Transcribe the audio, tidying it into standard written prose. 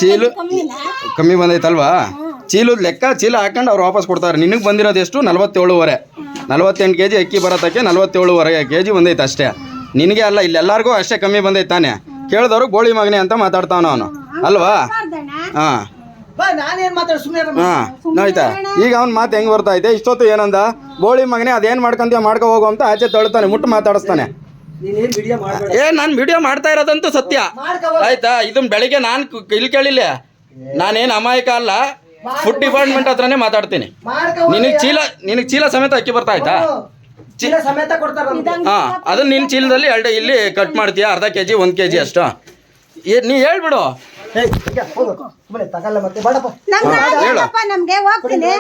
ಚೀಲ ಕಮ್ಮಿ ಬಂದೈತಲ್ವಾ? ಚೀಲದ ಲೆಕ್ಕ ಚೀಲ ಹಾಕೊಂಡು ಅವ್ರು ವಾಪಸ್ ಕೊಡ್ತಾರೆ. ನಿನಗೆ ಬಂದಿರೋದು ಎಷ್ಟು? 47.5. 48 kg ಅಕ್ಕಿ ಬರೋತಕ್ಕೆ 47.5 kg ಬಂದೈತೆ ಅಷ್ಟೇ. ನಿನಗೆ ಅಲ್ಲ, ಇಲ್ಲೆಲ್ಲರಿಗೂ ಅಷ್ಟೇ ಕಮ್ಮಿ ಬಂದೈತೆ ತಾನೆ. ಕೇಳಿದವರು ಗೋಳಿ ಮಗನೆ ಅಂತ ಮಾತಾಡ್ತಾವನ ಅವನು ಅಲ್ವಾ? ಹಾಂ ಆಯ್ತಾ? ಈಗ ಅವ್ನ ಮಾತು ಹೆಂಗೆ ಬರ್ತಾ ಐತೆ? ಇಷ್ಟೊತ್ತು ಏನಂದ? ಗೋಳಿ ಮಗನೆ ಅದೇನು ಮಾಡ್ಕೊಂತೀಯ ಮಾಡ್ಕೊ ಹೋಗು ಅಂತ ಆಚೆ ತಳ್ತಾನೆ, ಮುಟ್ಟು ಮಾತಾಡಿಸ್ತಾನೆ. ನಾನು ವಿಡಿಯೋ ಮಾಡ್ತಾ ಇರೋದಂತೂ ಸತ್ಯ ಆಯ್ತಾ? ಇದನ್ನ ಬೆಳಿಗ್ಗೆ ನಾನು ಇಲ್ಲಿ ಕೇಳಿಲ್ಲ, ನಾನೇನು ಅಮಾಯಕ ಅಲ್ಲ, ಫುಡ್ ಡಿಪಾರ್ಟ್ಮೆಂಟ್ ಹತ್ರನೇ ಮಾತಾಡ್ತೀನಿ. ನಿನಗೆ ಚೀಲ ಸಮೇತ ಅಕ್ಕಿ ಬರ್ತಾ ಆಯ್ತಾ? ಹಾಂ, ಅದನ್ನ ನಿನ್ನ ಚೀಲದಲ್ಲಿ ಇಲ್ಲಿ ಕಟ್ ಮಾಡ್ತೀಯಾ? ಅರ್ಧ kg 1 kg ಅಷ್ಟು ನೀ ಹೇಳ್ಬಿಡು. ತಗಲ್ಲ ಮತ್ತೆ ಬೇಡಪ್ಪ ನಮ್ಗೆ ಹೋಗ್ತೀನಿ.